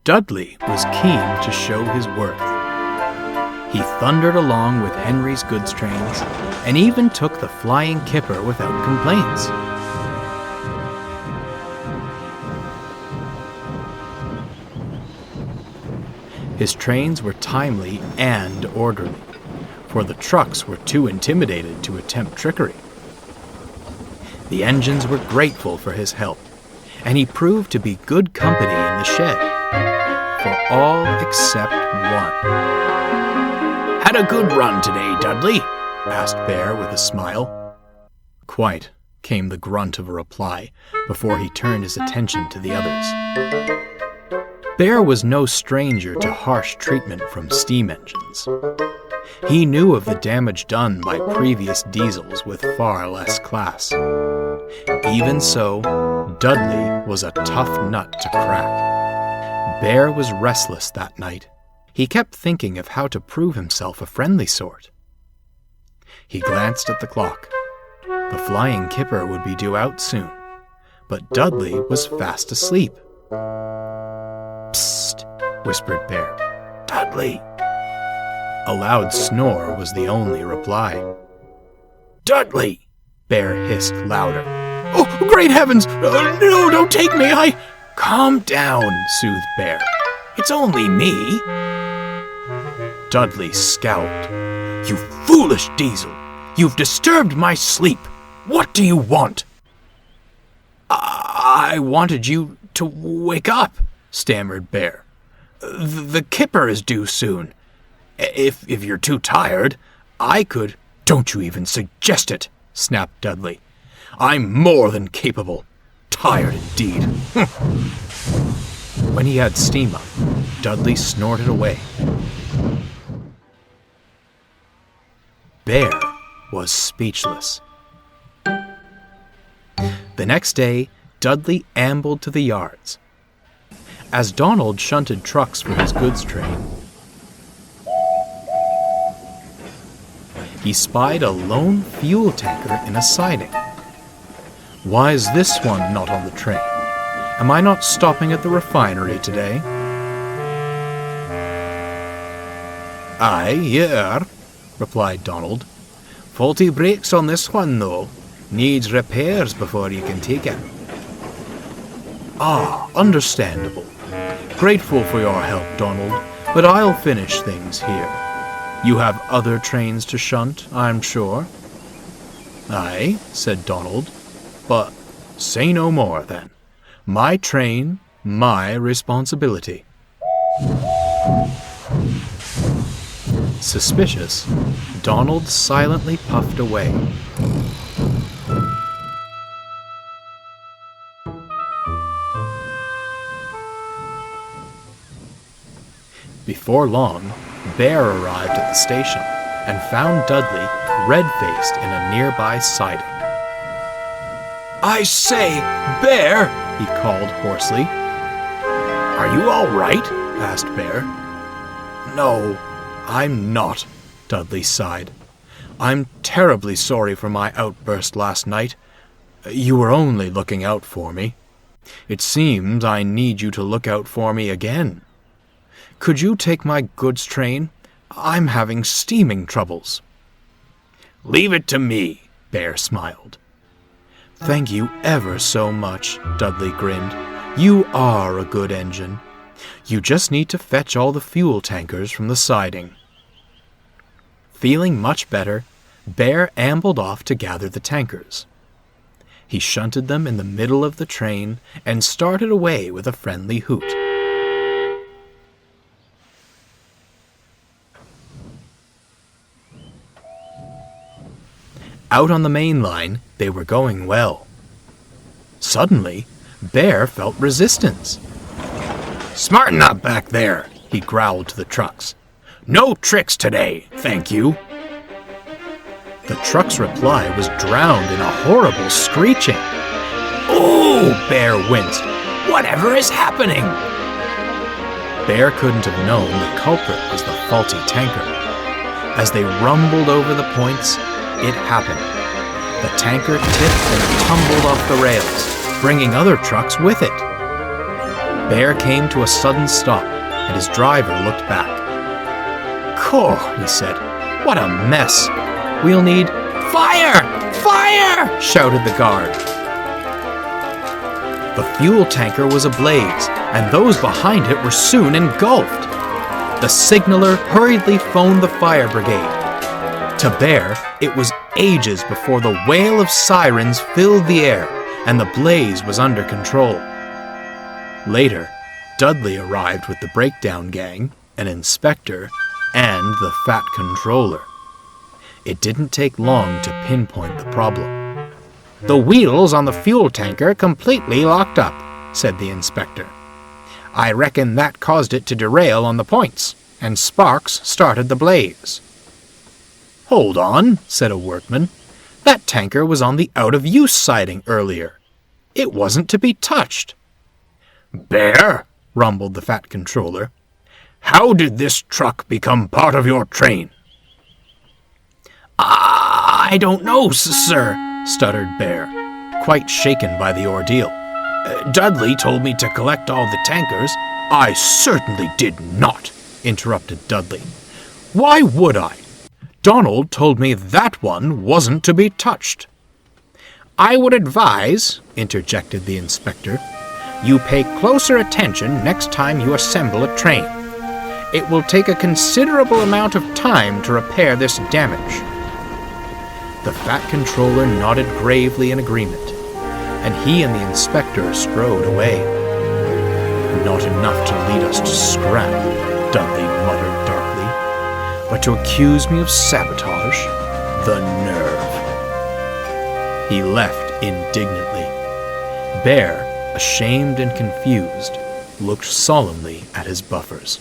Dudley was keen to show his worth. He thundered along with Henry's goods trains and even took the flying kipper without complaints. His trains were timely and orderly, for the trucks were too intimidated to attempt trickery. The engines were grateful for his help, and he proved to be good company in the shed, for all except one. "Had a good run today, Dudley?" asked Bear with a smile. "Quite," came the grunt of a reply, before he turned his attention to the others. Bear was no stranger to harsh treatment from steam engines. He knew of the damage done by previous diesels with far less class. Even so, Dudley was a tough nut to crack. Bear was restless that night. He kept thinking of how to prove himself a friendly sort. He glanced at the clock. The flying kipper would be due out soon, but Dudley was fast asleep. "Psst," whispered Bear. "Dudley." A loud snore was the only reply. "Dudley!" Bear hissed louder. "Oh, great heavens! No, don't take me! Calm down," soothed Bear. "It's only me." Dudley scowled. "You foolish diesel! You've disturbed my sleep! What do you want?" I wanted you to wake up," stammered Bear. The kipper is due soon. If you're too tired, I could—" "Don't you even suggest it," snapped Dudley. "I'm more than capable. Tired indeed." When he had steam up, Dudley snorted away. Bear was speechless. The next day, Dudley ambled to the yards. As Donald shunted trucks for his goods train, he spied a lone fuel tanker in a siding. "Why is this one not on the train? Am I not stopping at the refinery today?" "Aye, here," replied Donald. "Faulty brakes on this one, though. Needs repairs before you can take it." "Ah, understandable. Grateful for your help, Donald, but I'll finish things here. You have other trains to shunt, I'm sure." "Aye," said Donald, "but say no more, then. My train, my responsibility." Suspicious, Donald silently puffed away. Before long, Bear arrived at the station and found Dudley red-faced in a nearby siding. "I say, Bear!" he called hoarsely. "Are you all right?" asked Bear. "No, I'm not," Dudley sighed. "I'm terribly sorry for my outburst last night. You were only looking out for me. It seems I need you to look out for me again. Could you take my goods train? I'm having steaming troubles." "Leave it to me," Bear smiled. "Thank you ever so much," Dudley grinned. "You are a good engine. You just need to fetch all the fuel tankers from the siding." Feeling much better, Bear ambled off to gather the tankers. He shunted them in the middle of the train and started away with a friendly hoot. Out on the main line, they were going well. Suddenly, Bear felt resistance. "Smarten up back there," he growled to the trucks. "No tricks today, thank you." The truck's reply was drowned in a horrible screeching. "Oh!" Bear winced. "Whatever is happening?" Bear couldn't have known the culprit was the faulty tanker. As they rumbled over the points, it happened. The tanker tipped and tumbled off the rails, bringing other trucks with it. Bear came to a sudden stop, and his driver looked back. "Cool," he said. "What a mess! We'll need—" "Fire! Fire!" shouted the guard. The fuel tanker was ablaze, and those behind it were soon engulfed. The signaller hurriedly phoned the fire brigade. To Bear, it was ages before the wail of sirens filled the air and the blaze was under control. Later, Dudley arrived with the breakdown gang, an inspector, and the fat controller. It didn't take long to pinpoint the problem. "The wheels on the fuel tanker completely locked up," said the inspector. "I reckon that caused it to derail on the points, and sparks started the blaze." "Hold on," said a workman. "That tanker was on the out-of-use siding earlier. It wasn't to be touched." "Bear," rumbled the fat controller, "how did this truck become part of your train?" "I don't know, sir," stuttered Bear, quite shaken by the ordeal. "Dudley told me to collect all the tankers." "I certainly did not," interrupted Dudley. "Why would I? Donald told me that one wasn't to be touched." "I would advise," interjected the inspector, "you pay closer attention next time you assemble a train. It will take a considerable amount of time to repair this damage." The fat controller nodded gravely in agreement, and he and the inspector strode away. "Not enough to lead us to scrap," Dudley muttered darkly, "but to accuse me of sabotage? The nerve!" He left indignantly. Bear, ashamed and confused, looked solemnly at his buffers.